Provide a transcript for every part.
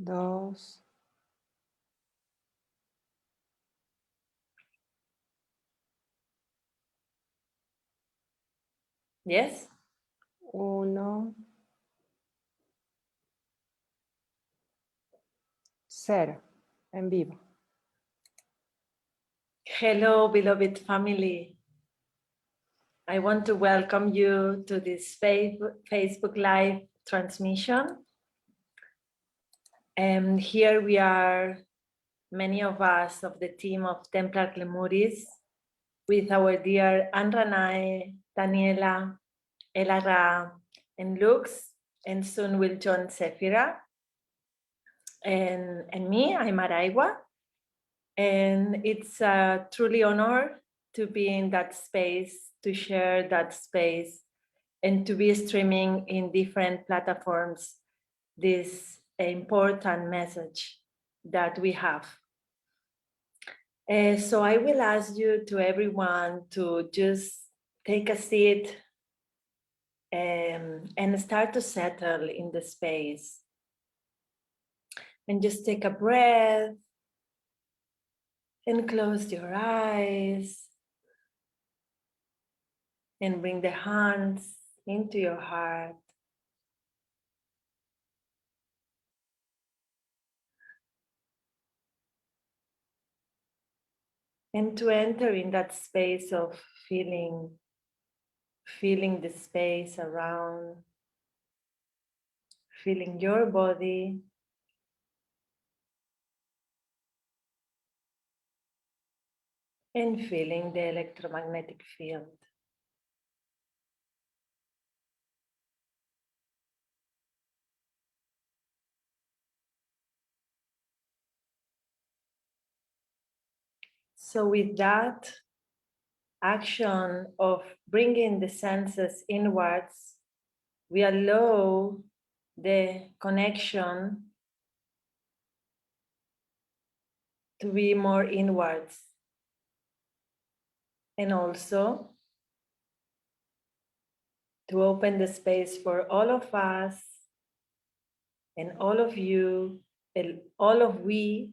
2, Yes? 1, 0, en vivo. Hello, beloved family. I want to welcome you to this Facebook Live transmission. And here we are, many of us of the team of Templārkh Lemúrys, with our dear Anranai, Daniela, Elara, and Lux, and soon will join Sephira. And me, I'm Araygua. And it's a truly honor to be in that space, to share that space, and to be streaming in different platforms this important message that we have. So I will ask you to everyone to just take a seat and start to settle in the space. And just take a breath and close your eyes and bring the hands into your heart. And to enter in that space of feeling the space around, feeling your body, and feeling the electromagnetic field. So with that action of bringing the senses inwards, we allow the connection to be more inwards, and also to open the space for all of us and all of you and all of we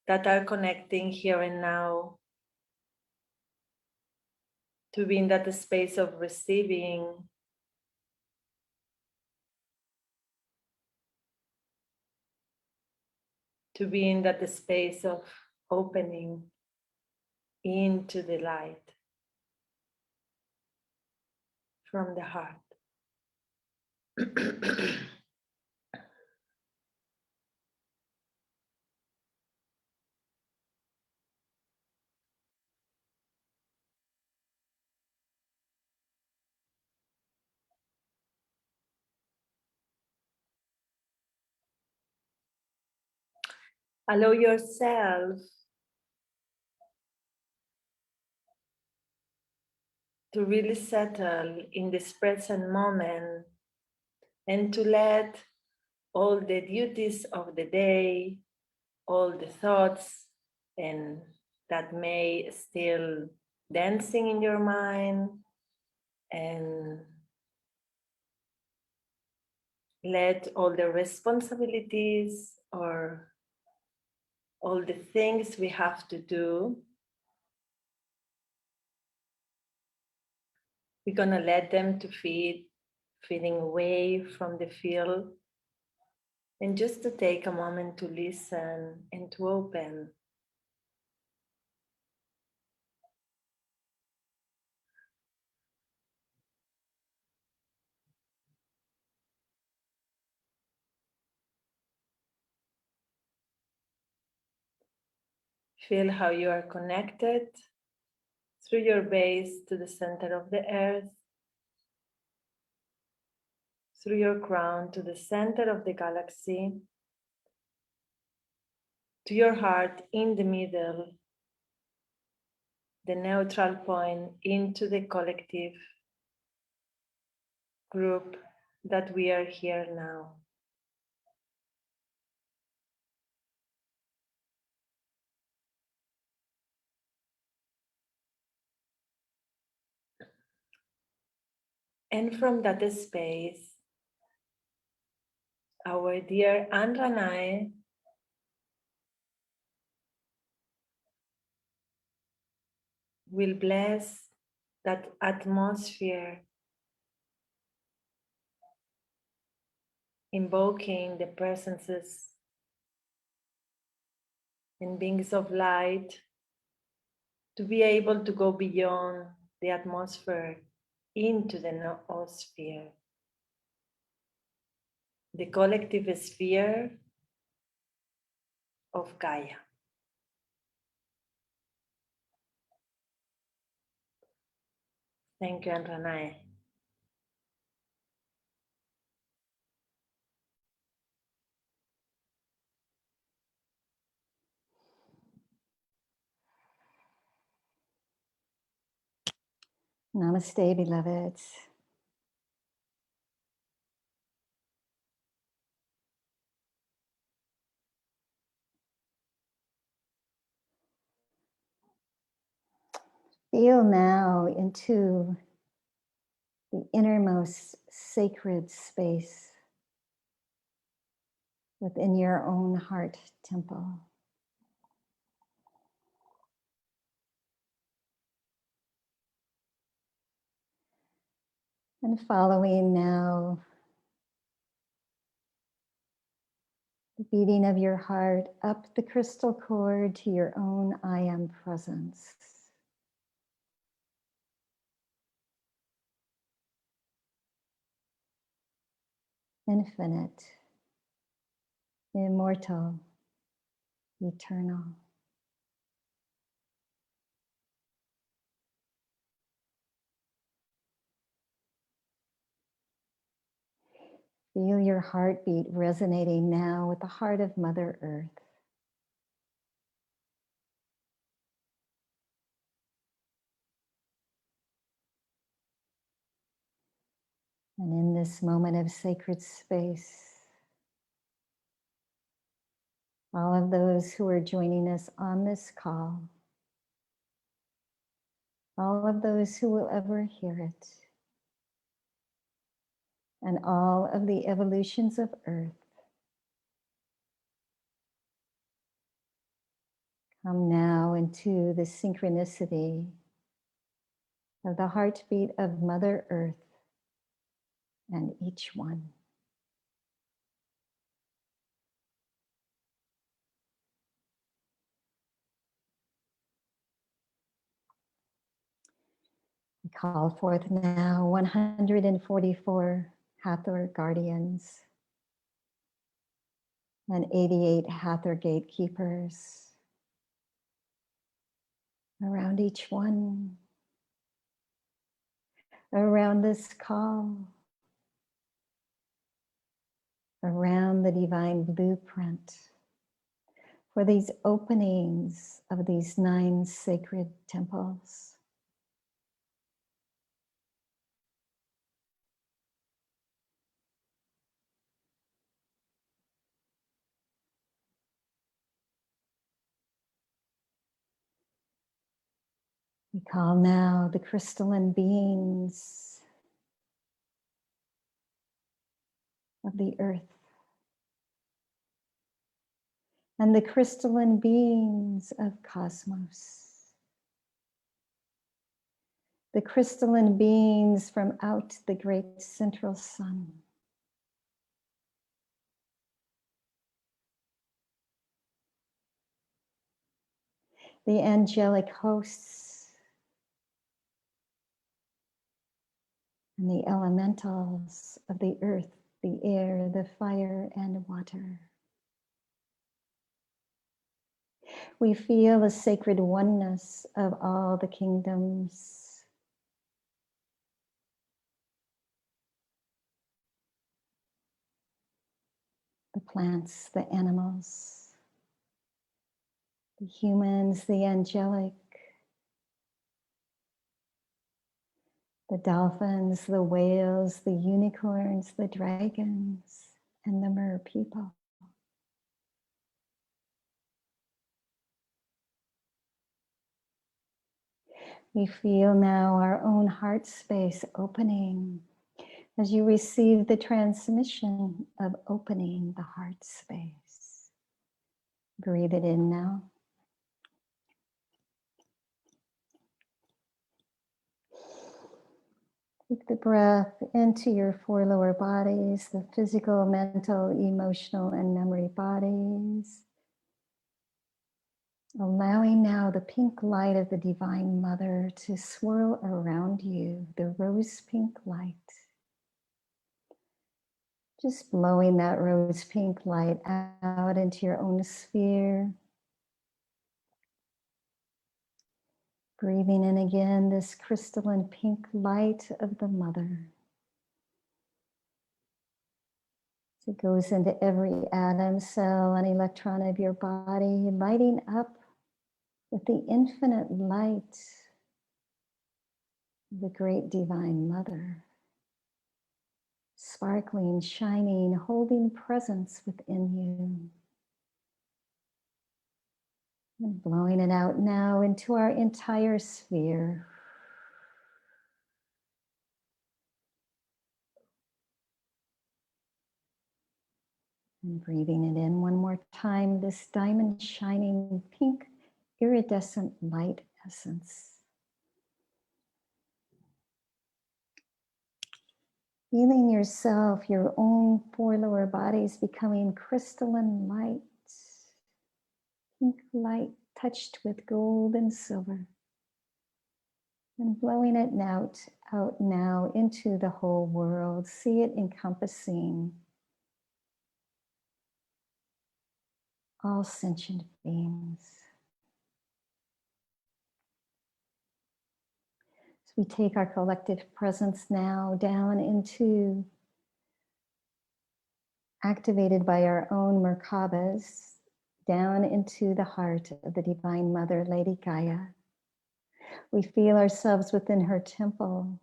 that are connecting here and now, to be in that space of receiving, to be in that space of opening into the light from the heart. Allow yourself to really settle in this present moment and to let all the duties of the day, all the thoughts and that may still dancing in your mind, and let all the responsibilities or all the things we have to do, we're gonna let them to feeding away from the field, and just to take a moment to listen and to open. Feel how you are connected through your base to the center of the earth, through your crown to the center of the galaxy, to your heart in the middle, the neutral point into the collective group that we are here now. And from that space, our dear Andranai will bless that atmosphere, invoking the presences and beings of light to be able to go beyond the atmosphere into the noosphere, the collective sphere of Gaia. Thank you, Andranai. Namaste, beloveds. Feel now into the innermost sacred space within your own heart temple. And following now the beating of your heart up the crystal cord to your own I am presence. Infinite, immortal, eternal. Feel your heartbeat resonating now with the heart of Mother Earth. And in this moment of sacred space, all of those who are joining us on this call, all of those who will ever hear it, and all of the evolutions of Earth, come now into the synchronicity of the heartbeat of Mother Earth and each one. We call forth now 144 Hathor guardians and 88 Hathor gatekeepers around each one, around this call, around the divine blueprint for these openings of these 9 sacred temples. We call now the crystalline beings of the earth and the crystalline beings of cosmos. The crystalline beings from out the great central sun. The angelic hosts and the elementals of the earth, the air, the fire, and water. We feel the sacred oneness of all the kingdoms. The plants, the animals, the humans, the angelic, the dolphins, the whales, the unicorns, the dragons, and the mer people. We feel now our own heart space opening as you receive the transmission of opening the heart space. Breathe it in now. Take the breath into your four lower bodies, the physical, mental, emotional, and memory bodies. Allowing now the pink light of the Divine Mother to swirl around you, the rose pink light. Just blowing that rose pink light out into your own sphere. Breathing in again this crystalline pink light of the Mother. So it goes into every atom, cell, and electron of your body, lighting up with the infinite light of the great Divine Mother. Sparkling, shining, holding presence within you. And blowing it out now into our entire sphere. And breathing it in one more time, this diamond shining pink iridescent light essence. Feeling yourself, your own four lower bodies becoming crystalline light. Pink light touched with gold and silver. And blowing it out now into the whole world. See it encompassing all sentient beings. So we take our collective presence now down into, activated by our own Merkabas, down into the heart of the Divine Mother, Lady Gaia. We feel ourselves within her temple,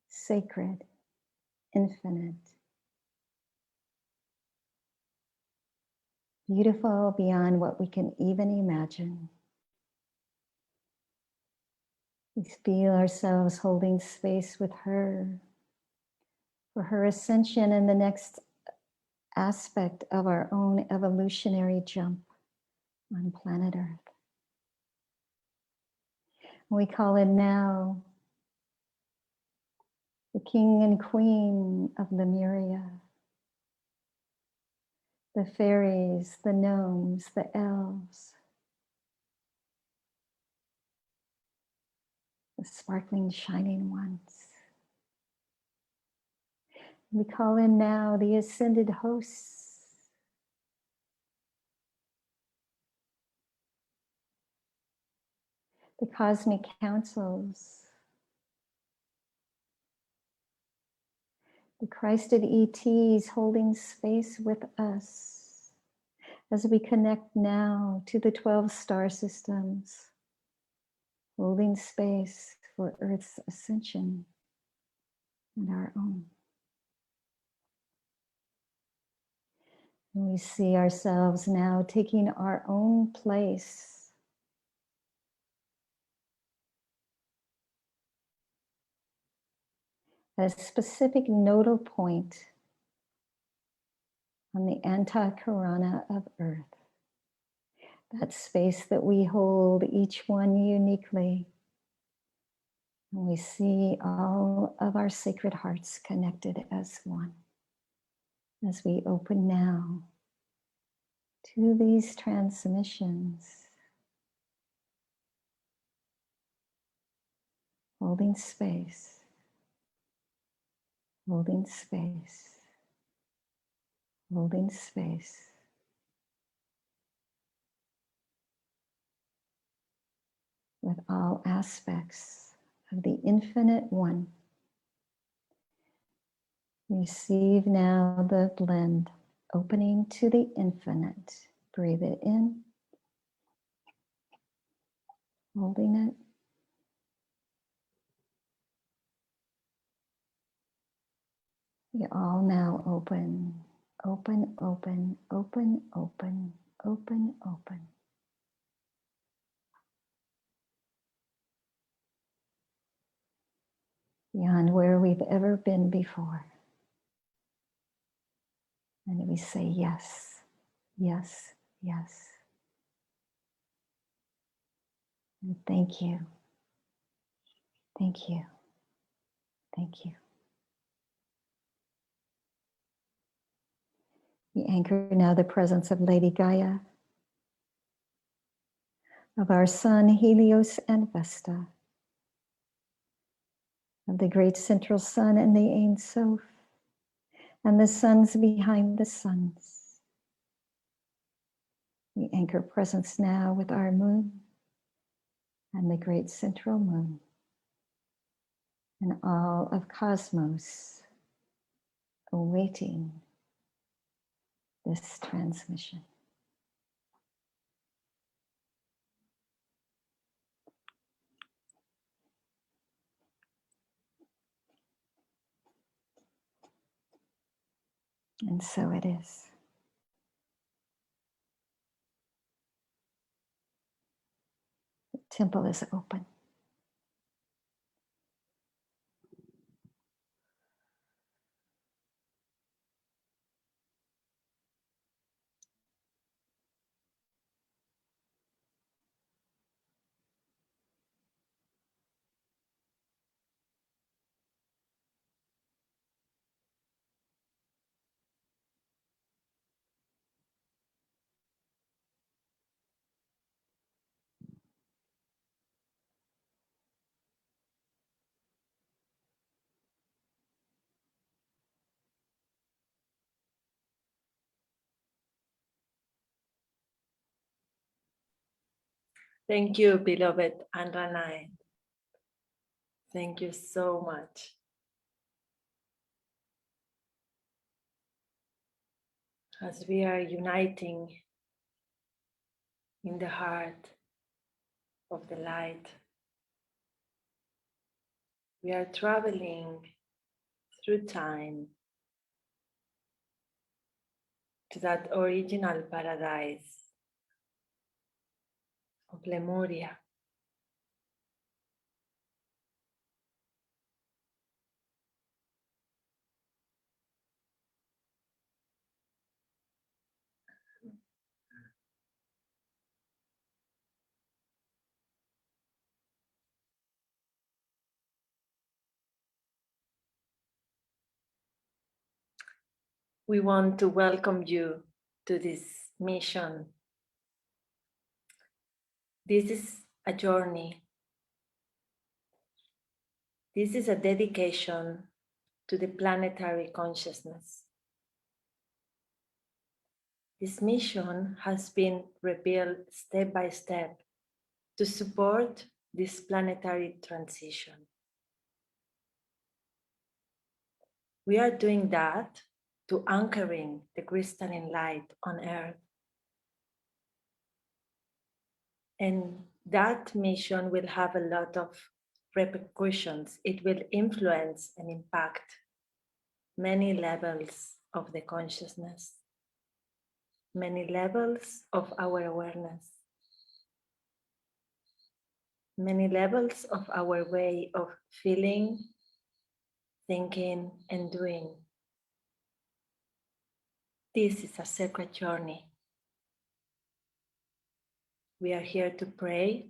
sacred, infinite, beautiful beyond what we can even imagine. We feel ourselves holding space with her for her ascension and the next aspect of our own evolutionary jump on planet Earth. We call in now the King and Queen of Lemuria, the fairies, the gnomes, the elves, the sparkling, shining ones. We call in now the ascended hosts, the cosmic councils, the Christed ETs holding space with us as we connect now to the 12 star systems, holding space for Earth's ascension and our own. And we see ourselves now taking our own place at a specific nodal point on the Antakarana of Earth. That space that we hold, each one uniquely. And we see all of our sacred hearts connected as one. As we open now to these transmissions, holding space, holding space, holding space. With all aspects of the infinite one. Receive now the blend, opening to the infinite. Breathe it in, holding it. We all now open, open, open, open, open, open, open. Beyond where we've ever been before. And we say yes, yes, yes. And thank you, thank you, thank you. We anchor now the presence of Lady Gaia, of our sun Helios and Vesta, of the great central sun and the Ein Sof, and the suns behind the suns. We anchor presence now with our moon and the great central moon, and all of cosmos awaiting this transmission. And so it is. The temple is open. Thank you, beloved Andranai. Thank you so much. As we are uniting in the heart of the light, we are traveling through time to that original paradise of Lemuria. We want to welcome you to this mission. This is a journey. This is a dedication to the planetary consciousness. This mission has been revealed step by step to support this planetary transition. We are doing that to anchoring the crystalline light on Earth. And that mission will have a lot of repercussions. It will influence and impact many levels of the consciousness, many levels of our awareness, many levels of our way of feeling, thinking, and doing. This is a sacred journey. We are here to pray,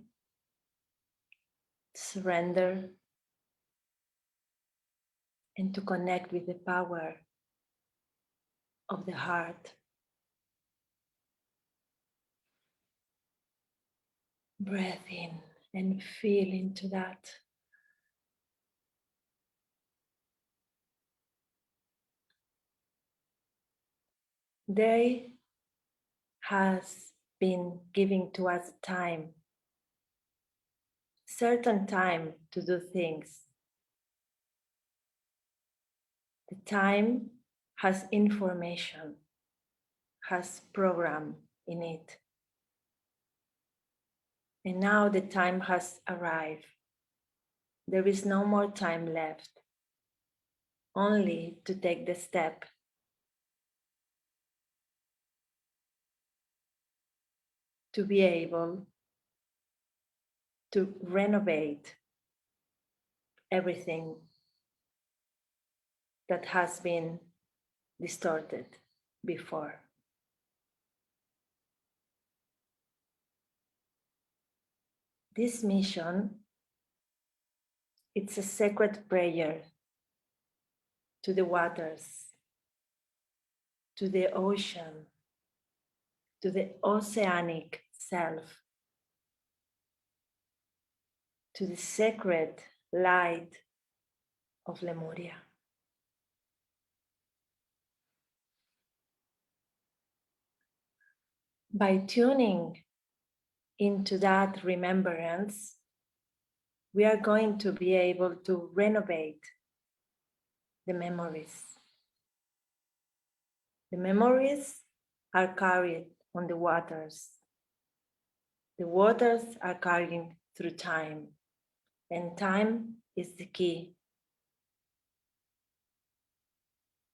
to surrender, and to connect with the power of the heart. Breathe in and feel into that. They has been giving to us time, certain time to do things. The time has information, has program in it. And now the time has arrived. There is no more time left, only to take the step to be able to renovate everything that has been distorted. before. This mission, it's a sacred prayer to the waters, to the ocean, to the oceanic self, to the sacred light of Lemuria. By tuning into that remembrance, we are going to be able to renovate the memories. The memories are carried on the waters. The waters are carrying through time, and time is the key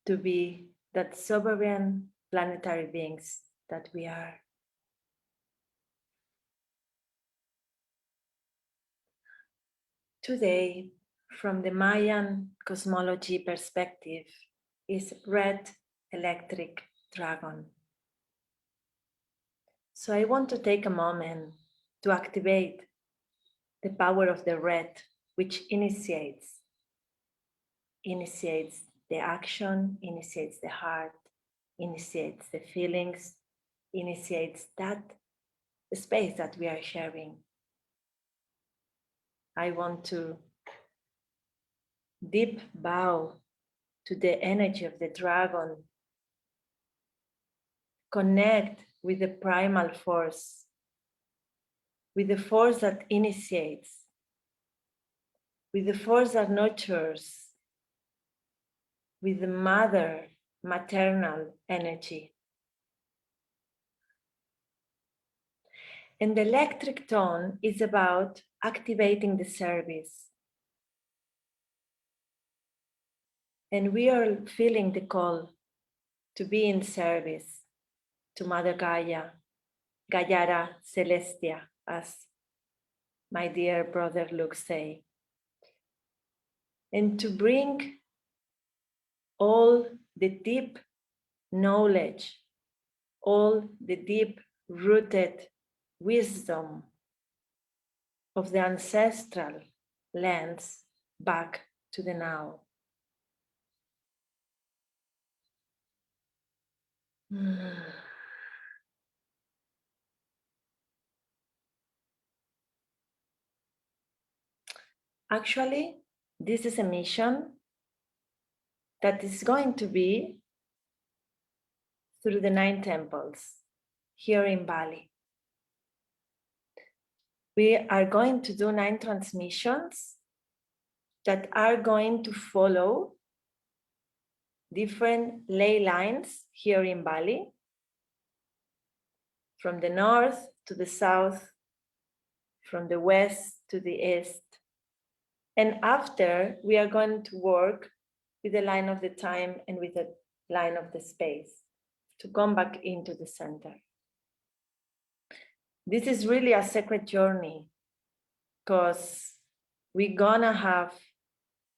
to be that sovereign planetary beings that we are. Today, from the Mayan cosmology perspective, is red electric dragon. So I want to take a moment to activate the power of the red, which initiates the action, initiates the heart, initiates the feelings, initiates that space that we are sharing. I want to deep bow to the energy of the dragon, connect with the primal force, with the force that initiates, with the force that nurtures, with the maternal energy. And the electric tone is about activating the service. And we are feeling the call to be in service to Mother Gaia, Gaiara Celestia, as my dear brother Luke say. And to bring all the deep knowledge, all the deep rooted wisdom of the ancestral lands back to the now. Actually, this is a mission that is going to be through the 9 temples here in Bali. We are going to do 9 transmissions that are going to follow different ley lines here in Bali, from the north to the south, from the west to the east. And after, we are going to work with the line of the time and with the line of the space to come back into the center. This is really a sacred journey because we're gonna have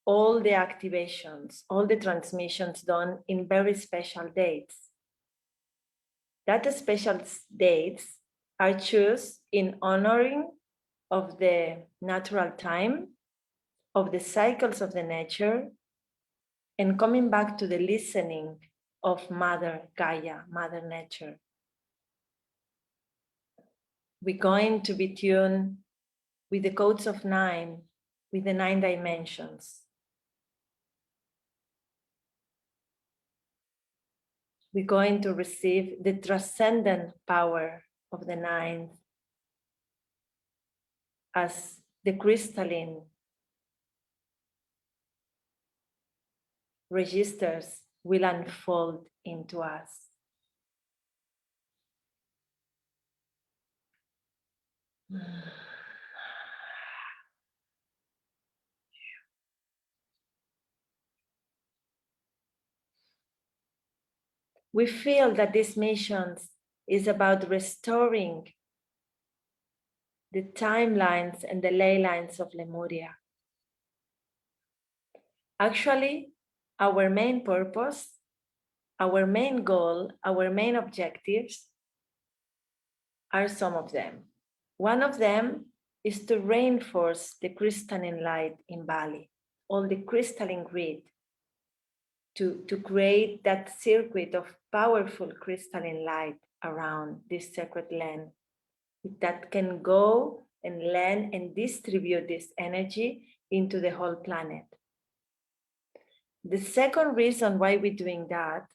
all the activations, all the transmissions done in very special dates. That special dates are chosen in honoring of the natural time, of the cycles of the nature, and coming back to the listening of Mother Gaia, Mother Nature. We're going to be tuned with the codes of 9, with the 9 dimensions. We're going to receive the transcendent power of the 9 as the crystalline registers will unfold into us. We feel that this mission is about restoring the timelines and the ley lines of Lemuria. Actually, our main purpose our main goal, our main objectives are some of them. One of them is to reinforce the crystalline light in Bali, all the crystalline grid, to create that circuit of powerful crystalline light around this sacred land that can go and lend and distribute this energy into the whole planet. The second reason why we're doing that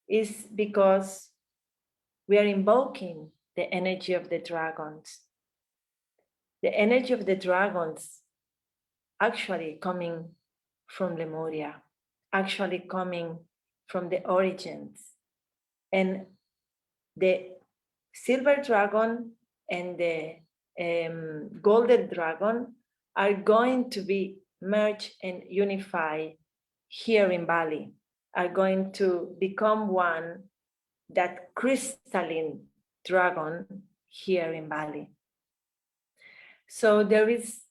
is because we are invoking the energy of the dragons. The energy of the dragons actually coming from Lemuria, actually coming from the origins. And the silver dragon and the golden dragon are going to be merged and unified here in Bali, are going to become one, that crystalline dragon here in Bali. So there is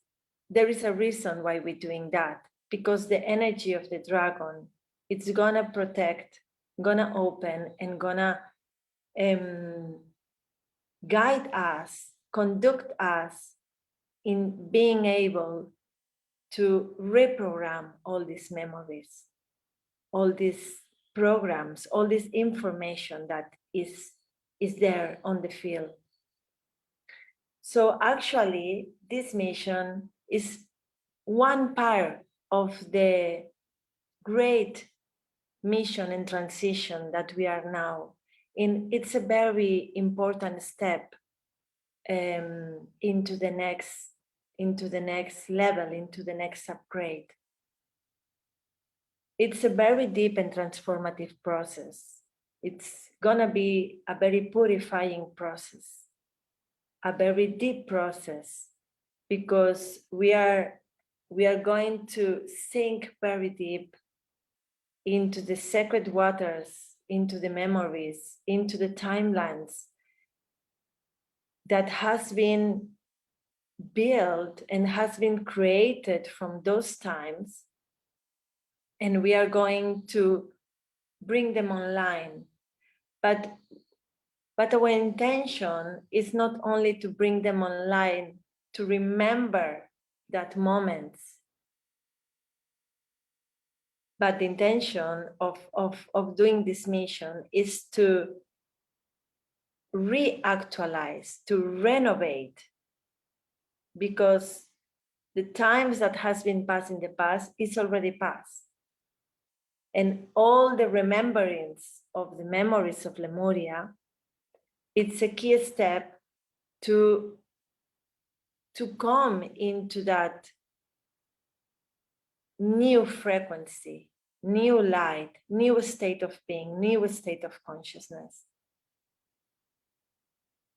a reason why we're doing that, because the energy of the dragon, it's gonna protect, gonna open, and gonna guide us, conduct us in being able to reprogram all these memories, all these programs, all this information that is there on the field. So actually, this mission is one part of the great mission and transition that we are now in. It's a very important step into the next level, into the next upgrade. It's a very deep and transformative process. It's gonna be a very purifying process, a very deep process, because we are going to sink very deep into the sacred waters, into the memories, into the timelines that has been built and has been created from those times, and we are going to bring them online. But our intention is not only to bring them online, to remember that moment, but the intention of doing this mission is to reactualize, to renovate, because the times that has been passed in the past is already past. And all the remembrance of the memories of Lemuria, it's a key step to come into that new frequency, new light, new state of being, new state of consciousness.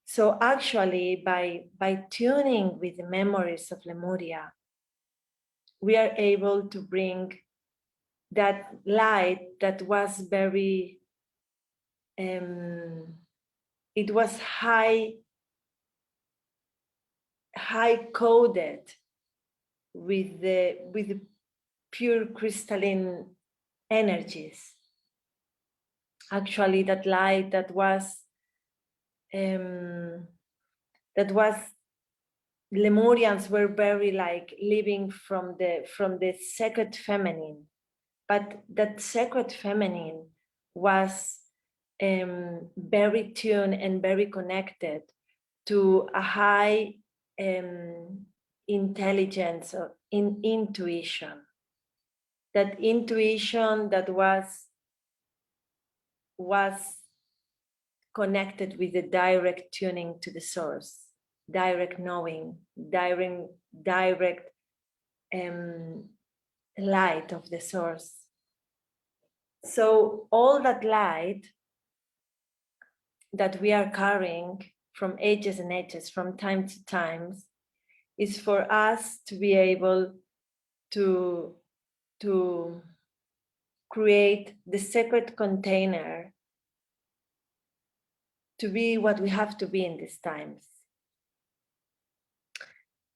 So actually, by tuning with the memories of Lemuria, we are able to bring that light that was very, it was high coded with the pure crystalline energies. Actually, that light that was Lemurians were very like living from the sacred feminine, but that sacred feminine was very tuned and very connected to a high intelligence or intuition. That intuition that was connected with the direct tuning to the source, direct knowing, direct light of the source. So all that light that we are carrying from ages and ages, from time to time, is for us to be able to create the sacred container to be what we have to be in these times.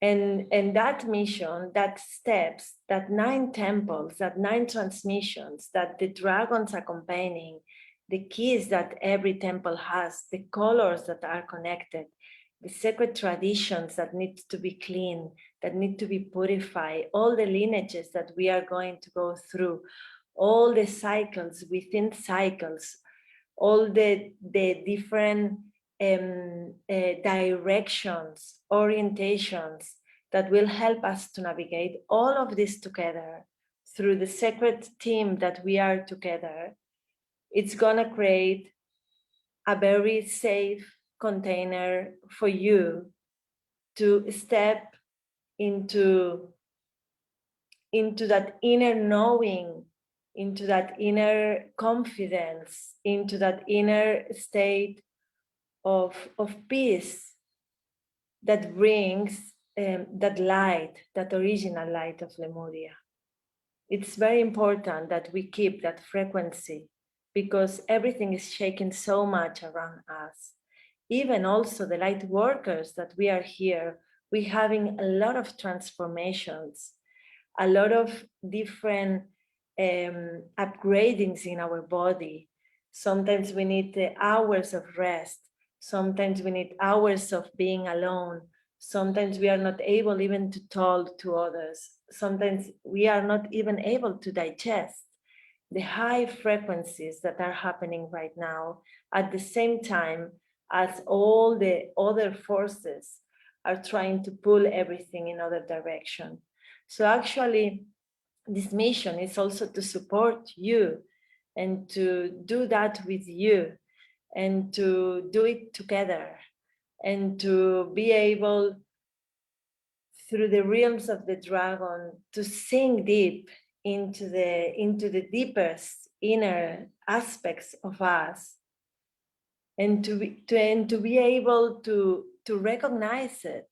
And that mission, that steps, that 9 temples, that 9 transmissions, that the dragons accompanying, the keys that every temple has, the colors that are connected, the sacred traditions that need to be clean, that need to be purified, all the lineages that we are going to go through, all the cycles within cycles, all the different directions, orientations that will help us to navigate all of this together through the sacred team that we are together. It's gonna create a very safe container for you to step into that inner knowing, into that inner confidence, into that inner state of peace that brings that light, that original light of Lemuria. It's very important that we keep that frequency because everything is shaking so much around us. Even also the light workers that we are here, we're having a lot of transformations, a lot of different upgradings in our body. Sometimes we need the hours of rest. Sometimes we need hours of being alone. Sometimes we are not able even to talk to others. Sometimes we are not even able to digest the high frequencies that are happening right now at the same time as all the other forces are trying to pull everything in other direction. So actually, this mission is also to support you and to do that with you and to do it together and to be able, through the realms of the dragon, to sink deep into the deepest inner aspects of us and to be able to recognize it,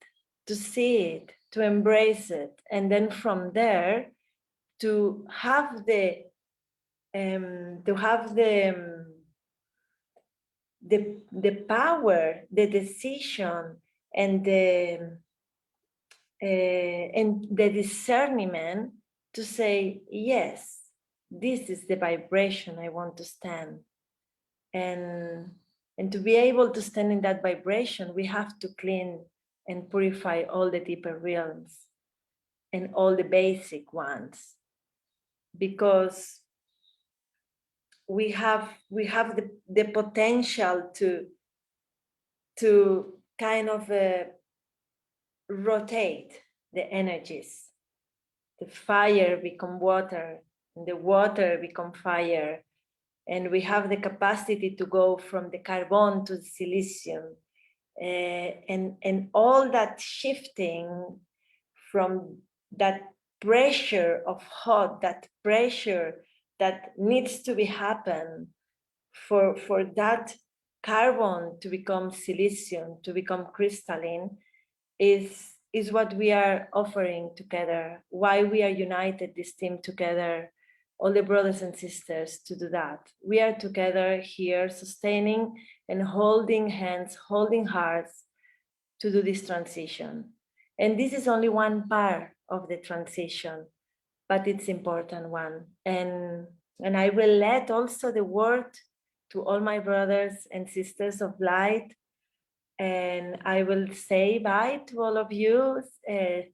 to see it, to embrace it, and then from there to have the power, the decision, and the discernment to say, yes, this is the vibration I want to stand. And to be able to stand in that vibration, we have to clean and purify all the deeper realms and all the basic ones, because we have the potential to kind of rotate the energies. The fire become water, and the water become fire, and we have the capacity to go from the carbon to the silicium, and all that shifting from that pressure of hot, that pressure that needs to be happen for that carbon to become silicium, to become crystalline, is what we are offering together, why we are united, this team together, all the brothers and sisters, to do that. We are together here sustaining and holding hands, holding hearts to do this transition. And this is only one part of the transition, but it's important one. And I will let also the word to all my brothers and sisters of light. And I will say bye to all of you.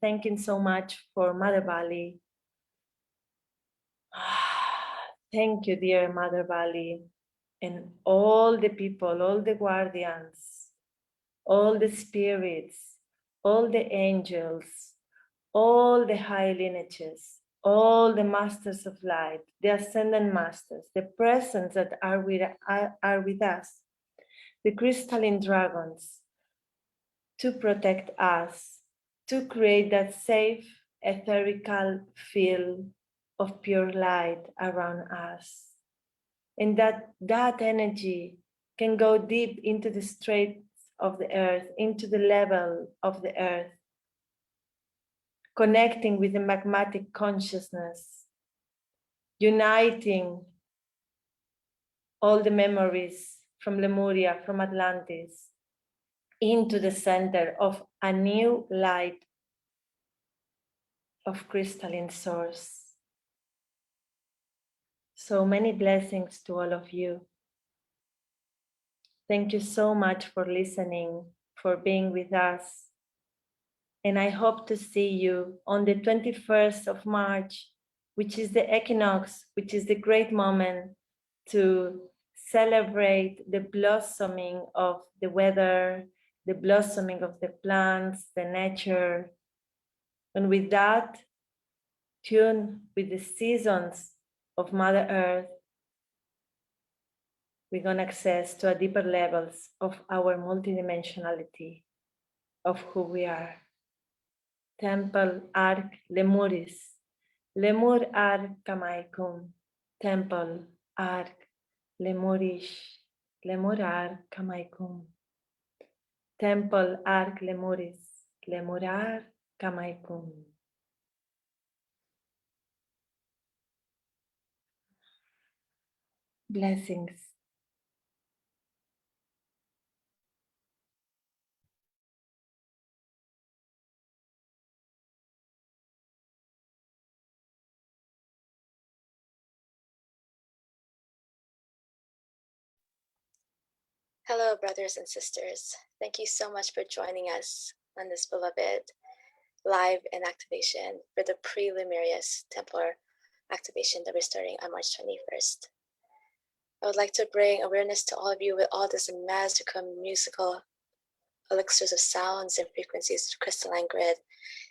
Thank you so much for Mother Bali. Thank you, dear Mother Bali, and all the people, all the guardians, all the spirits, all the angels, all the high lineages, all the masters of light, the ascendant masters, the presence that are with us, the crystalline dragons, to protect us, to create that safe, etherical field of pure light around us. And that energy can go deep into the straits of the earth, into the level of the earth, connecting with the magmatic consciousness, uniting all the memories from Lemuria, from Atlantis, into the center of a new light of crystalline source. So many blessings to all of you. Thank you so much for listening, for being with us. And I hope to see you on the 21st of March, which is the equinox, which is the great moment to celebrate the blossoming of the weather, the blossoming of the plants, the nature. And with that, tune with the seasons of Mother Earth, we're going to access to a deeper levels of our multidimensionality, of who we are. Templārkh Lemúrys, Lemúrys, Templārkh Lemúrys, Lemúrys, Templārkh Lemúrys, Lemúrys. Blessings. Hello, brothers and sisters. Thank you so much for joining us on this beloved live and activation for the pre-Lemúrys Templar activation that we're starting on March 21st. I would like to bring awareness to all of you with all this magical musical elixirs of sounds and frequencies of crystalline grid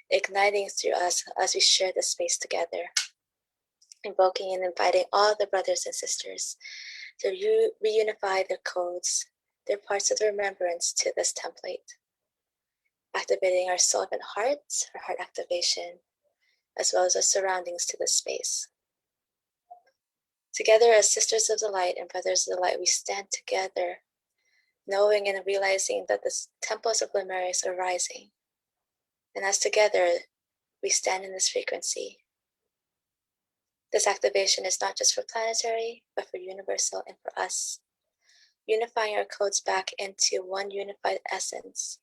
igniting through us as we share this space together, invoking and inviting all the brothers and sisters to reunify their codes, their parts of the remembrance to this template, activating our soul and hearts, our heart activation, as well as our surroundings to this space. Together as sisters of the light and brothers of the light, we stand together, knowing and realizing that the temples of Lemúrys are rising. And as together, we stand in this frequency. This activation is not just for planetary, but for universal and for us, unifying our codes back into one unified essence,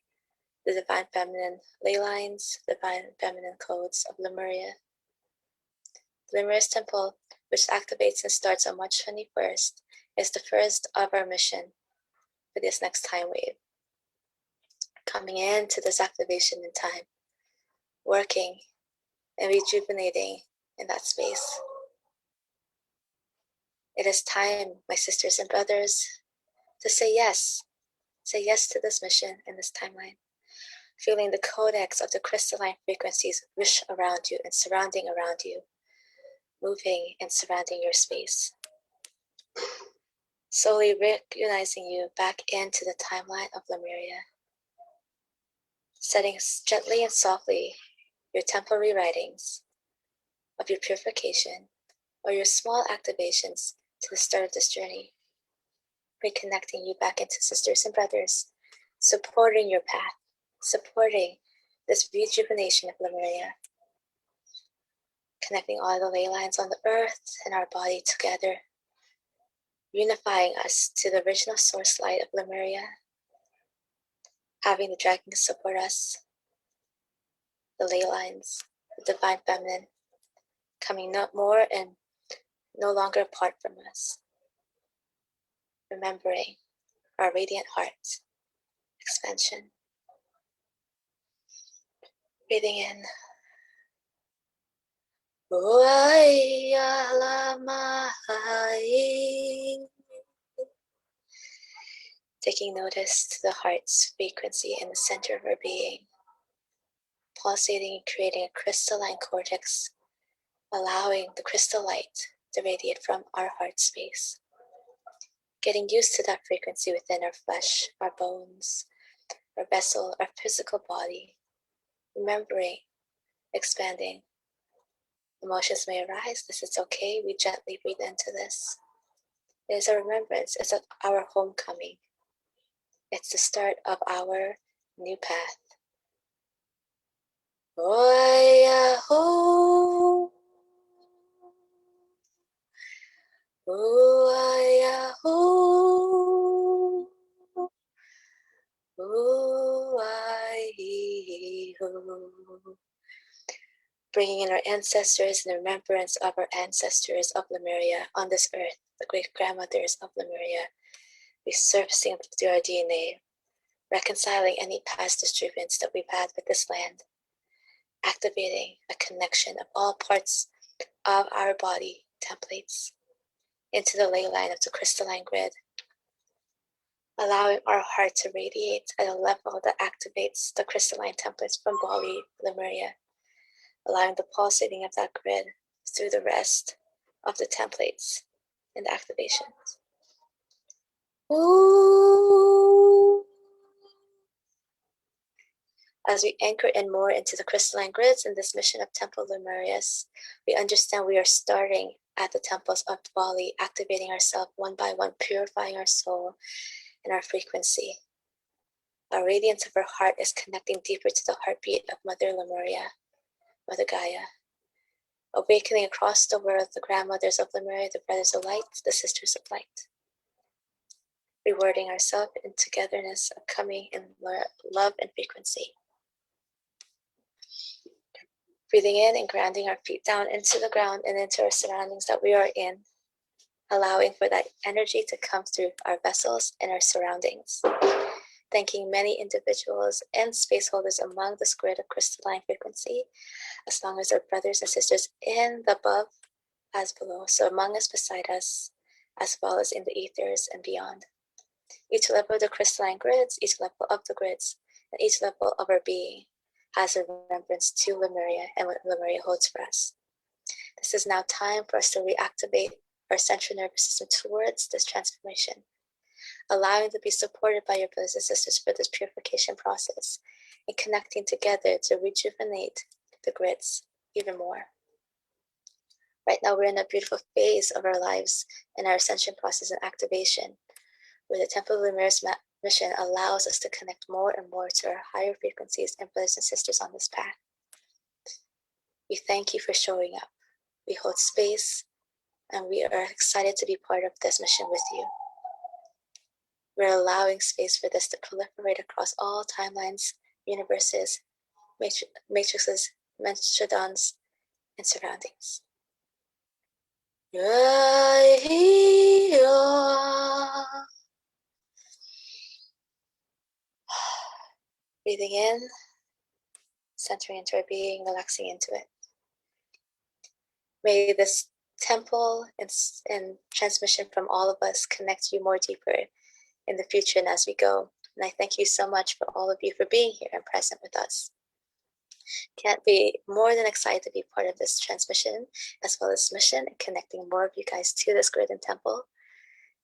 the divine feminine ley lines, divine feminine codes of Lemuria. The Lemúrys temple, which activates and starts on March 21st, is the first of our mission for this next time wave. Coming into this activation in time, working and rejuvenating in that space. It is time, my sisters and brothers, to say yes. Say yes to this mission in this timeline. Feeling the codex of the crystalline frequencies wish around you and surrounding around you, moving and surrounding your space. Slowly recognizing you back into the timeline of Lemuria. Setting gently and softly your temple rewritings of your purification or your small activations to the start of this journey. Reconnecting you back into sisters and brothers, supporting your path, supporting this rejuvenation of Lemuria. Connecting all the ley lines on the earth and our body together, unifying us to the original source light of Lemuria, having the dragons support us, the ley lines, the divine feminine, coming no more and no longer apart from us. Remembering our radiant heart, expansion. Breathing in. Taking notice to the heart's frequency in the center of our being, pulsating and creating a crystalline cortex, allowing the crystal light to radiate from our heart space. Getting used to that frequency within our flesh, our bones, our vessel, our physical body, remembering, expanding. Emotions may arise. This is okay. We gently breathe into this. It is a remembrance. It's our homecoming. It's the start of our new path. Oh, bringing in our ancestors and the remembrance of our ancestors of Lemuria on this earth, the great grandmothers of Lemuria, resurfacing through our DNA, reconciling any past disagreements that we've had with this land, activating a connection of all parts of our body templates into the ley line of the crystalline grid, allowing our heart to radiate at a level that activates the crystalline templates from Bali, Lemuria, allowing the pulsating of that grid through the rest of the templates and activations. Ooh. As we anchor in more into the crystalline grids in this mission of Temple Lemúrys, we understand we are starting at the temples of Bali, activating ourselves one by one, purifying our soul and our frequency. Our radiance of our heart is connecting deeper to the heartbeat of Mother Lemuria, Mother Gaia, awakening across the world the grandmothers of Lemuria, the brothers of light, the sisters of light, rewarding ourselves in togetherness of coming in love and frequency. Breathing in and grounding our feet down into the ground and into our surroundings that we are in, allowing for that energy to come through our vessels and our surroundings. Thanking many individuals and space holders among this grid of crystalline frequency, as long as our brothers and sisters in the above as below, so among us, beside us, as well as in the ethers and beyond. Each level of the crystalline grids, each level of the grids, and each level of our being has a remembrance to Lemuria and what Lemuria holds for us. This is now time for us to reactivate our central nervous system towards this transformation, allowing to be supported by your brothers and sisters for this purification process and connecting together to rejuvenate the grids even more. Right now, we're in a beautiful phase of our lives in our ascension process and activation, where the Temple of Lemúrys mission allows us to connect more and more to our higher frequencies and brothers and sisters on this path. We thank you for showing up. We hold space, and we are excited to be part of this mission with you. We're allowing space for this to proliferate across all timelines, universes, matrices, menstradons, and surroundings. Breathing in, centering into our being, relaxing into it. May this temple and transmission from all of us connect you more deeper in the future and as we go. And I thank you so much for all of you for being here and present with us. Can't be more than excited to be part of this transmission as well as mission and connecting more of you guys to this grid and temple.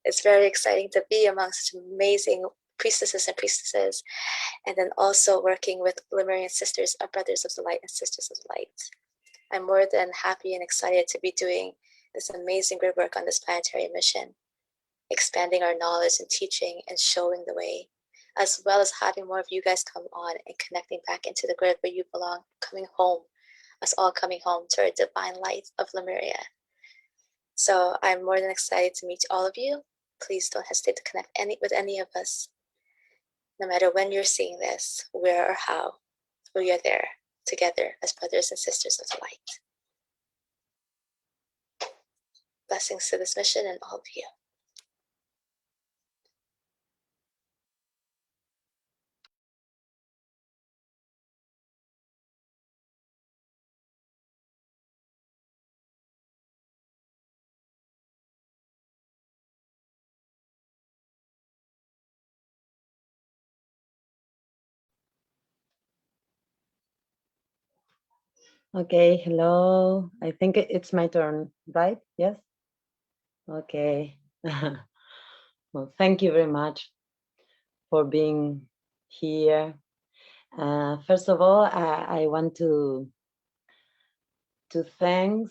It's very exciting to be among such amazing priestesses and priestesses, and then also working with Lemurian sisters, our brothers of the light and sisters of the light. I'm more than happy and excited to be doing this amazing grid work on this planetary mission, expanding our knowledge and teaching and showing the way, as well as having more of you guys come on and connecting back into the grid where you belong, coming home, us all coming home to our divine light of Lemuria. So I'm more than excited to meet all of you. Please don't hesitate to connect with any of us. No matter when you're seeing this, where or how, we are there together as brothers and sisters of the light. Blessings to this mission and all of you. Okay, hello. I think it's my turn, right? Yes? Okay. Well, thank you very much for being here. First of all, I want to thank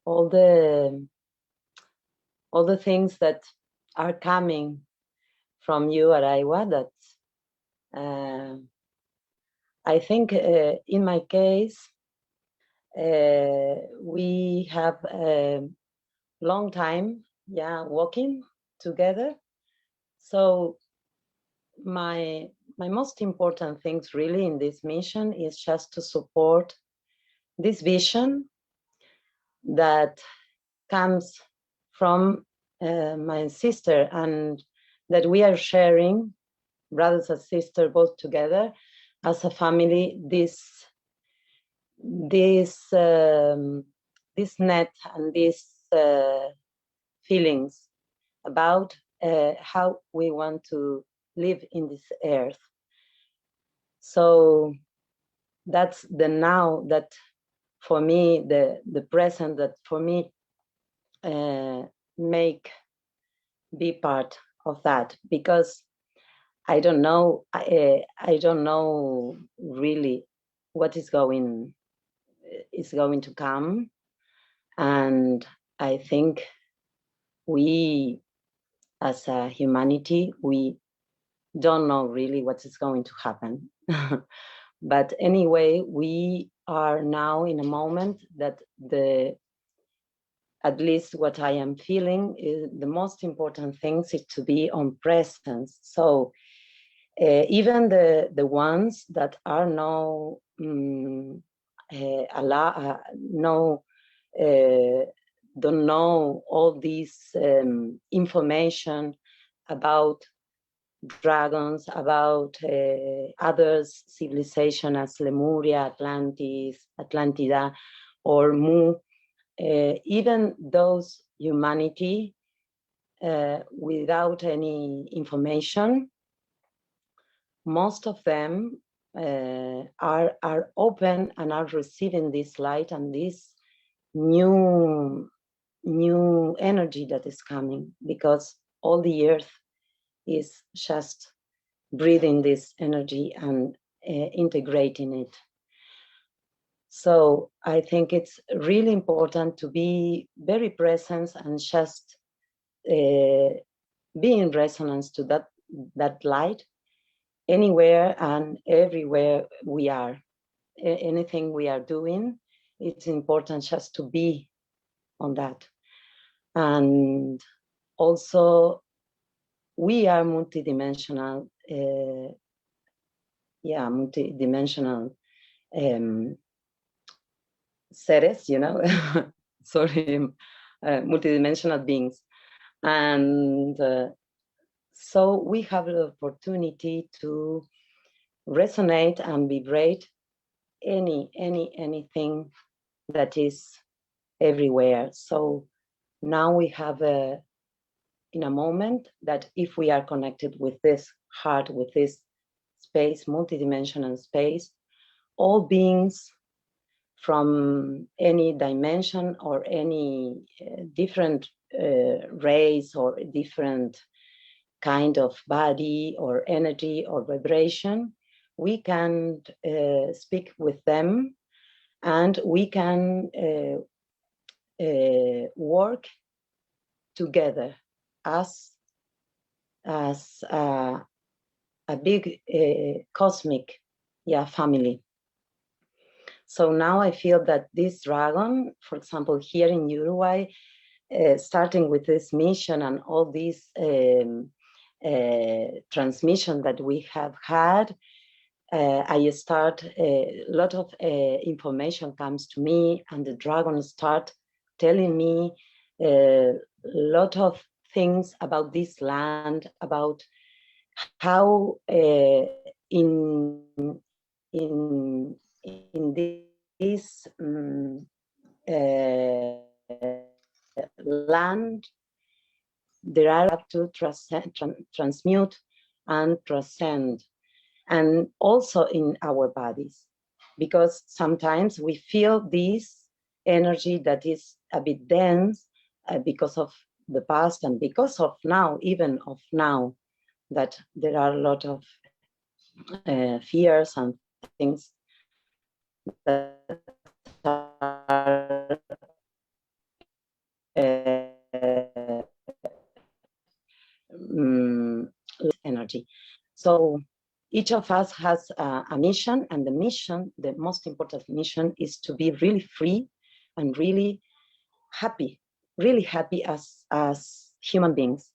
all the things that are coming from you, Araygua, that I think in my case, we have a long time, working together. So my most important things really in this mission is just to support this vision that comes from my sister, and that we are sharing, brothers and sisters, both together as a family, this net and these feelings about how we want to live in this earth. So that's the now that for me, the present that for me be part of that, because I don't know really what is going to come, and I think we as a humanity, we don't know really what is going to happen. But anyway, we are now in a moment that at least what I am feeling is the most important things is to be on presence. So even the ones that are don't know all this information about dragons, about others civilization as Lemuria, Atlantis, Atlantida, or Mu, even those humanity without any information, most of them are open and are receiving this light and this new energy that is coming, because all the earth is just breathing this energy and integrating it. So I think it's really important to be very present and just be in resonance to that light anywhere and everywhere we are. Anything we are doing, it's important just to be on that. And also, we are multidimensional, multidimensional seres, sorry, multidimensional beings. And so we have the opportunity to resonate and vibrate anything that is everywhere. So now we have in a moment that if we are connected with this heart, with this space, multidimensional space, all beings from any dimension or any different race or different kind of body or energy or vibration, we can speak with them, and we can work together as a big cosmic family. So now I feel that this dragon, for example, here in Uruguay, starting with this mission and all these transmission that we have had, I start, a lot of information comes to me, and the dragon start telling me a lot of things about this land, about how in this land there are up to transmute and transcend, and also in our bodies, because sometimes we feel this energy that is a bit dense because of the past and because of now, even of now, that there are a lot of fears and things that are energy. So each of us has a mission, and the mission, the most important mission, is to be really free and really happy as human beings,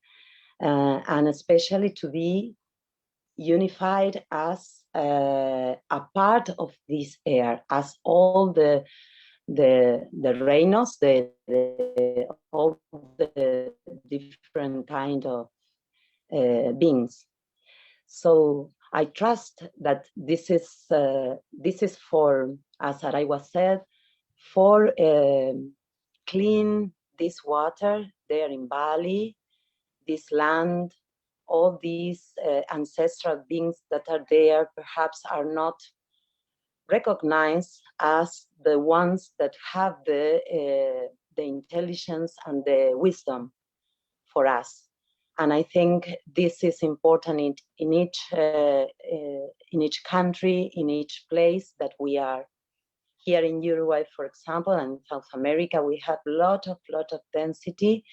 and especially to be unified as a part of this air, as all the reinos, all the different kind of beings. So I trust that this is for, as Araygua said, for clean this water there in Bali, this land, all these ancestral beings that are there perhaps are not recognized as the ones that have the intelligence and the wisdom for us. And I think this is important in each country, in each place that we are. Here in Uruguay, for example, and South America, we have a lot of density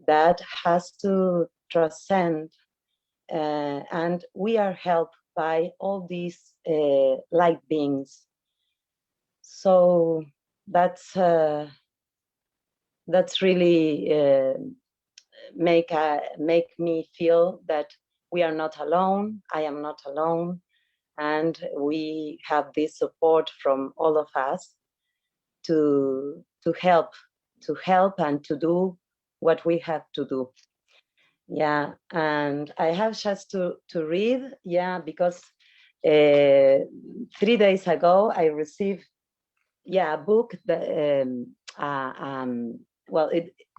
that has to transcend, and we are helped by all these light beings. So that's really make me feel that we are not alone. I am not alone, and we have this support from all of us to help and to do what we have to do. Yeah, and I have just to read, yeah, because 3 days ago I received, yeah, a book that well,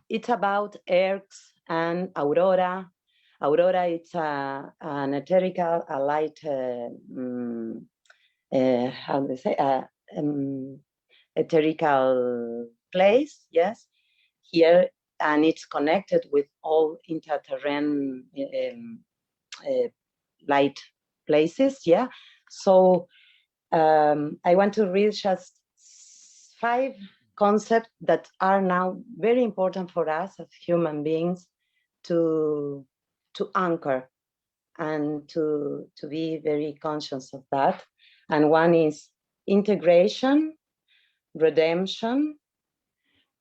it's about Earth and Aurora. Aurora, it's an etherical, a light, how do they say, etherical place, yes, here, and it's connected with all interterrene light places, yeah. So I want to read just 5 concepts that are now very important for us as human beings to anchor and to be very conscious of that. And one is integration, redemption,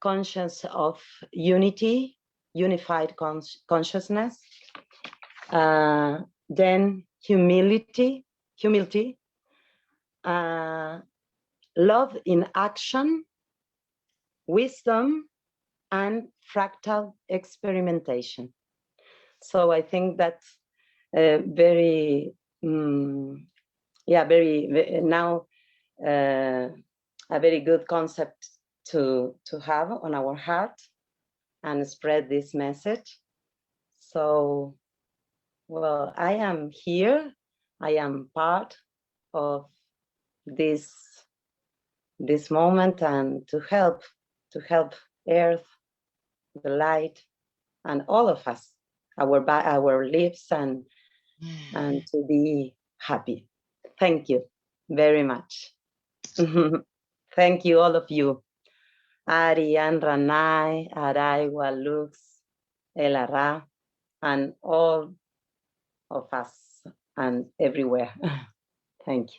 conscious of unity, unified consciousness, then humility, love in action, wisdom, and fractal experimentation. So I think that's very now a very good concept to have on our heart and spread this message. So, well, I am here. I am part of this moment, and to help Earth, the light, and all of us, our lives, and to be happy. Thank you very much. Thank you, all of you. Ari and Ranai, Araygua, Lux, Elara, and all of us and everywhere. Thank you.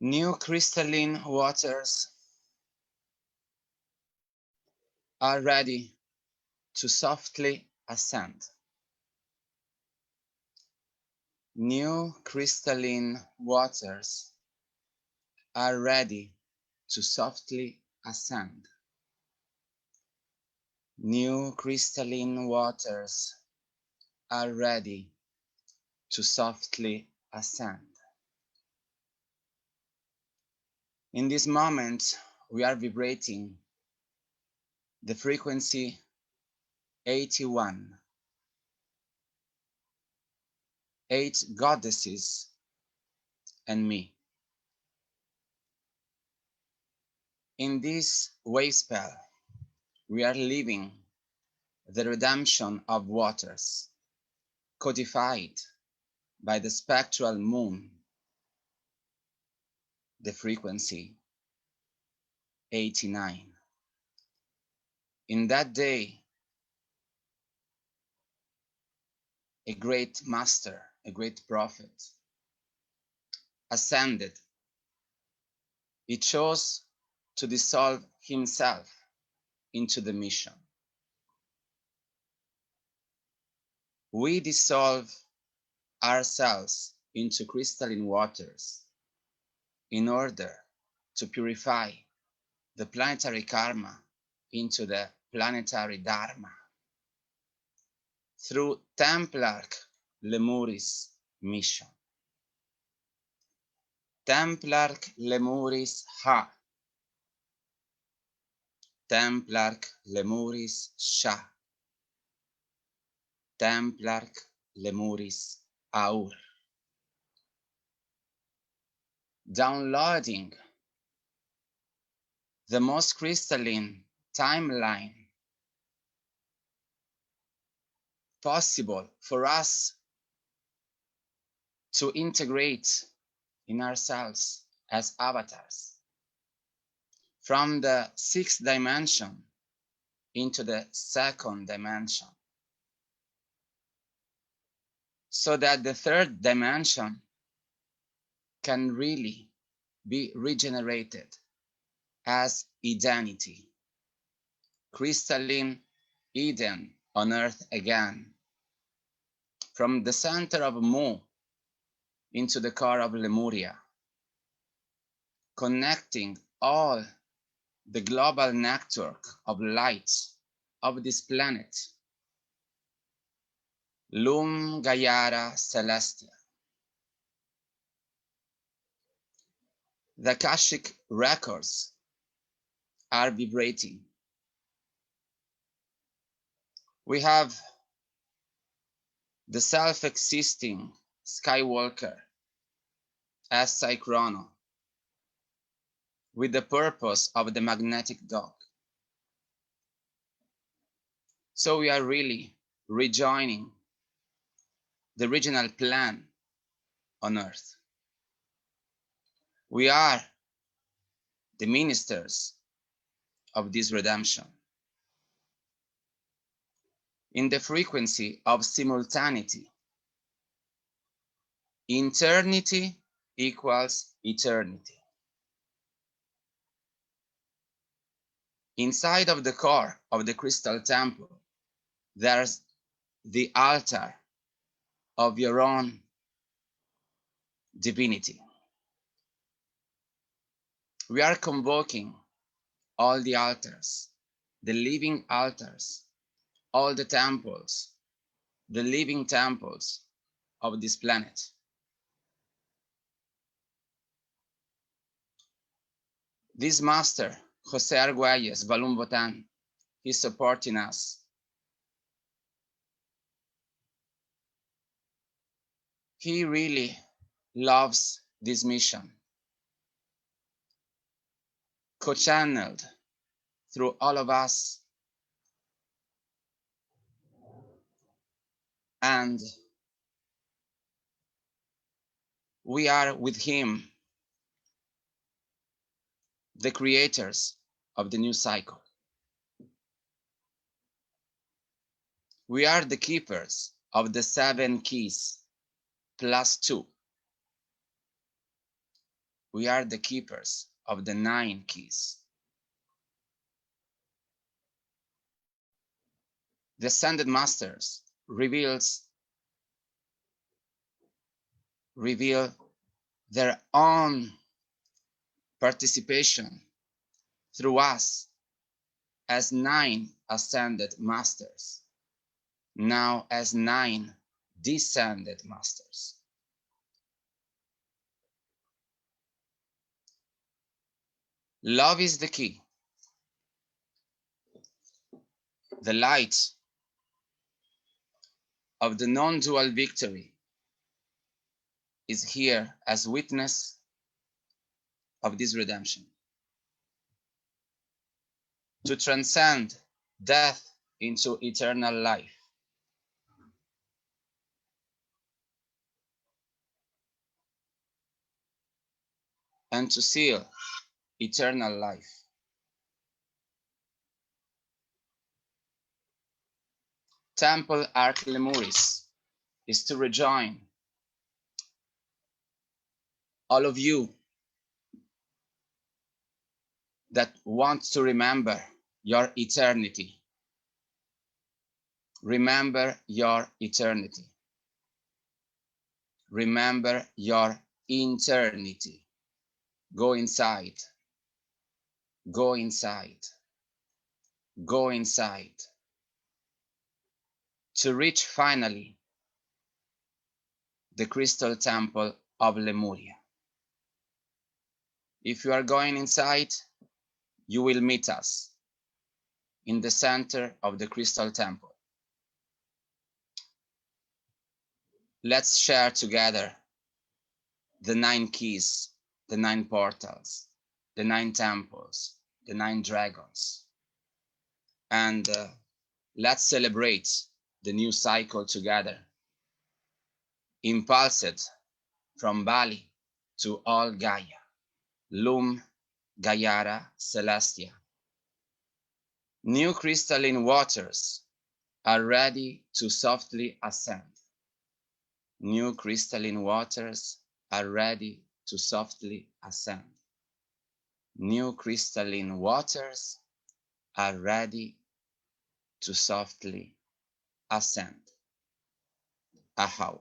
New crystalline waters are ready to softly ascend. New crystalline waters are ready to softly ascend. New crystalline waters are ready to softly ascend. In this moment, we are vibrating the frequency 81. 8 goddesses and me. In this wave spell, we are living the redemption of waters, codified by the spectral moon, the frequency 89. In that day, a great master, a great prophet, ascended. He chose to dissolve himself into the mission. We dissolve ourselves into crystalline waters in order to purify the planetary karma into the planetary dharma through Templārkh Lemúrys mission. Templārkh Lemúrys Templārkh Lemúrys Templārkh Lemúrys downloading the most crystalline timeline possible for us to integrate in ourselves as avatars from the 6th dimension into the 2nd dimension, so that the 3rd dimension can really be regenerated as Edenity, crystalline Eden on earth again, from the center of Mu into the core of Lemuria, connecting all the global network of lights of this planet, Lum Gaiara Celestia. The Akashic records are vibrating. We have the self-existing Skywalker as Psychrono with the purpose of the magnetic dog. So we are really rejoining the original plan on earth. We are the ministers of this redemption in the frequency of simultaneity. Eternity equals eternity. Inside of the core of the crystal temple, there's the altar of your own divinity. We are convoking all the altars, the living altars, all the temples, the living temples of this planet. This master, José Argüelles, Votán, is supporting us. He really loves this mission, co-channeled through all of us, and we are with him, the creators of the new cycle. We are the keepers of the 7 keys plus 2. We are the keepers of the 9 keys. The Ascended Masters reveal their own participation through us as 9 Ascended Masters, now as 9 Descended Masters. Love is the key. The light of the non-dual victory is here as witness of this redemption. To transcend death into eternal life. And to seal eternal life. Templārkh Lemúrys is to rejoin all of you, that want to remember your eternity. Remember your eternity. Remember your eternity. Go inside. Go inside. Go inside. To reach finally the crystal temple of Lemuria. If you are going inside, you will meet us in the center of the crystal temple. Let's share together the 9 keys, the 9 portals, the 9 temples, the 9 dragons. And let's celebrate the new cycle together, impulsed from Bali to all Gaia, Lum, Gaiara, Celestia. New crystalline waters are ready to softly ascend. New crystalline waters are ready to softly ascend. New crystalline waters are ready to softly ascend. Ahau.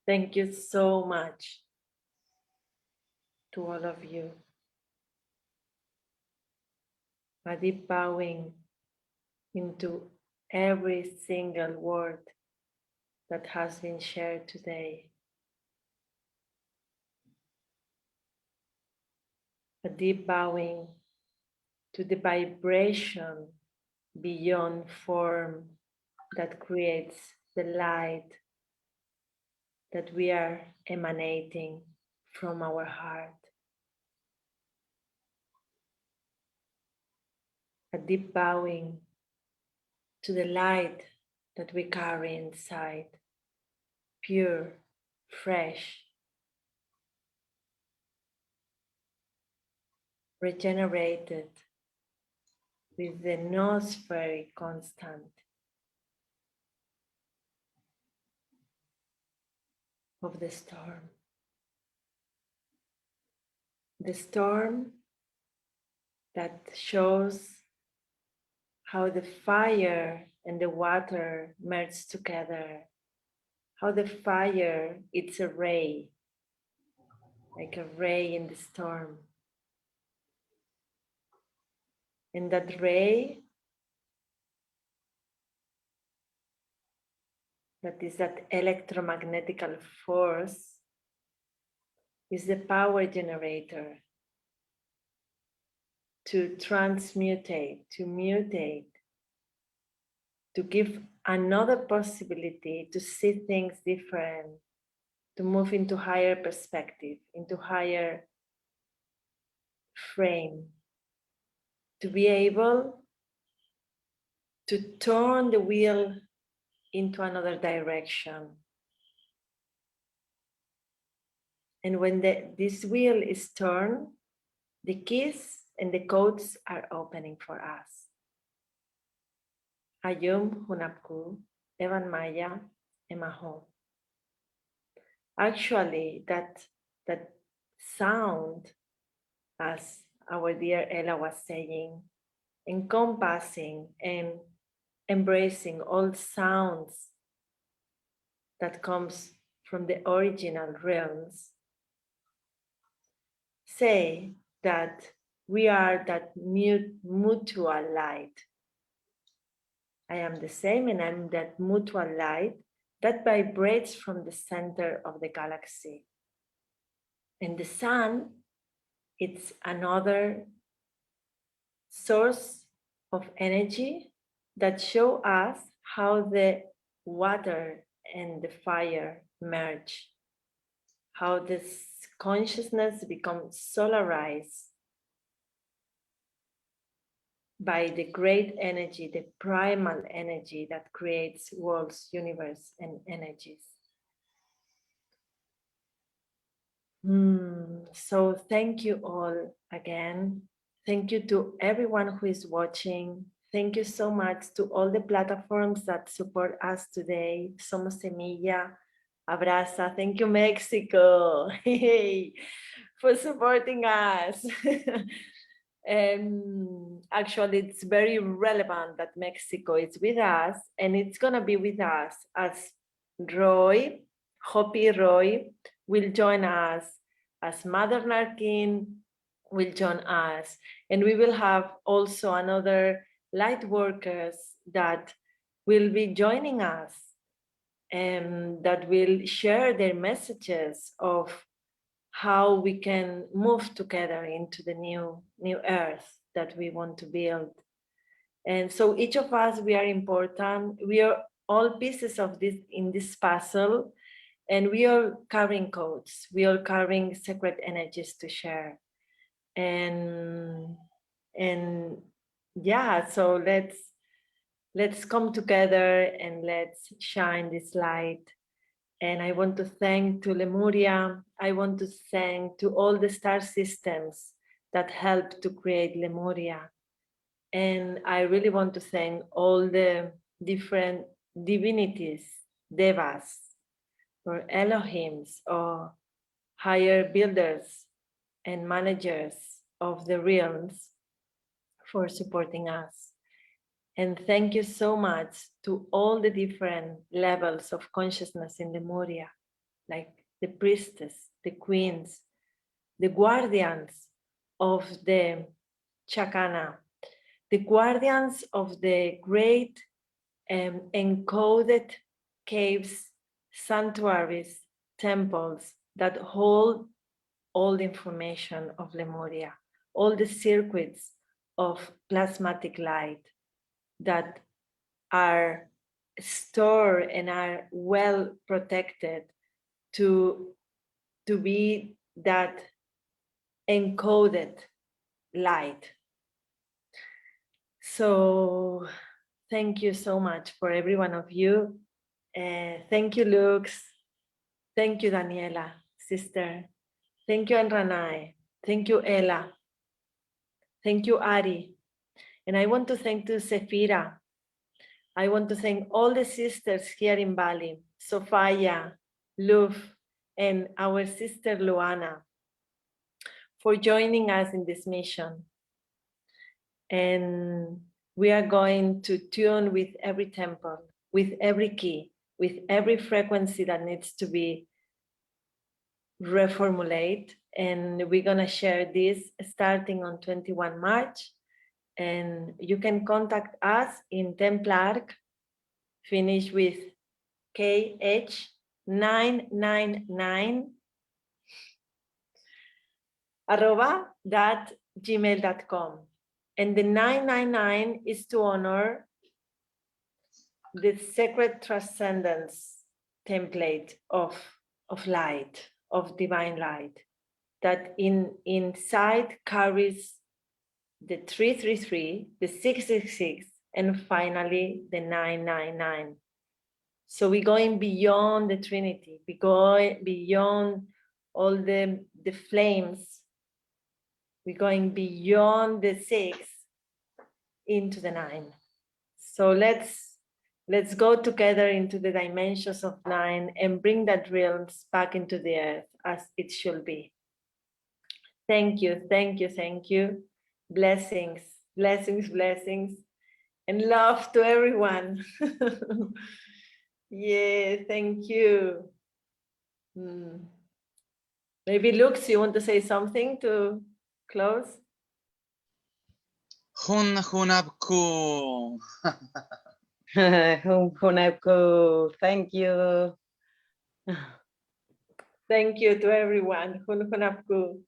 Thank you so much to all of you. A deep bowing into every single word that has been shared today. A deep bowing to the vibration beyond form that creates the light that we are emanating from our heart. A deep bowing to the light that we carry inside, pure, fresh, regenerated with the noospheric constant of the storm. The storm that shows how the fire and the water merge together, how the fire, it's a ray, like a ray in the storm. And that ray, that is that electromagnetic force, is the power generator to transmutate, to mutate, to give another possibility to see things different, to move into higher perspective, into higher frame, to be able to turn the wheel into another direction. And when this wheel is turned, the keys and the codes are opening for us. Ayum Hunapku, Evan Maya, Emaho. Actually, that sound, as our dear Ella was saying, encompassing and embracing all sounds that comes from the original realms, say that we are that mutual light. I am the same, and I'm that mutual light that vibrates from the center of the galaxy. And the sun, it's another source of energy that show us how the water and the fire merge, how this consciousness becomes solarized by the great energy, the primal energy that creates worlds, universe, and energies. So thank you all again. Thank you to everyone who is watching. Thank you so much to all the platforms that support us today. Somos Semilla, Abraza. Thank you, Mexico, hey, for supporting us. Actually, it's very relevant that Mexico is with us, and it's gonna be with us as Roy, Hopi Roy, will join us, as Mother Narkin will join us, and we will have also another light workers that will be joining us and that will share their messages of how we can move together into the new earth that we want to build. And so each of us, we are important. We are all pieces of this in this puzzle, and we are carrying codes. We are carrying sacred energies to share. And yeah, so let's come together and let's shine this light. And I want to thank to Lemuria. I want to thank to all the star systems that helped to create Lemuria. And I really want to thank all the different divinities, devas, or Elohims, or higher builders and managers of the realms for supporting us. And thank you so much to all the different levels of consciousness in Lemuria, like the priestess, the queens, the guardians of the Chakana, the guardians of the great encoded caves, sanctuaries, temples that hold all the information of Lemuria, all the circuits of plasmatic light that are stored and are well protected to be that encoded light. So thank you so much for every one of you. Thank you, Lux. Thank you, Daniela, sister. Thank you, Enranai. Thank you, Ella. Thank you, Ari. And I want to thank to Sefira. I want to thank all the sisters here in Bali, Sophia, Luf, and our sister Luana, for joining us in this mission. And we are going to tune with every temple, with every key, with every frequency that needs to be reformulated. And we're gonna share this starting on 21 March. And you can contact us in Templārkh, finish with KH999 @gmail.com. And the 999 is to honor the sacred transcendence template of light, of divine light, that inside carries the 333, the 666, and finally the 999. So we're going beyond the Trinity, we go beyond all the flames. We're going beyond the 6 into the 9. So let's go together into the dimensions of 9 and bring that realms back into the earth as it should be. Thank you, thank you, thank you. Blessings, blessings, blessings, and love to everyone. Yeah, thank you. Maybe Lux, you want to say something to close? Hun hunapku. Hunapku, thank you. Thank you to everyone. Hun hunapku.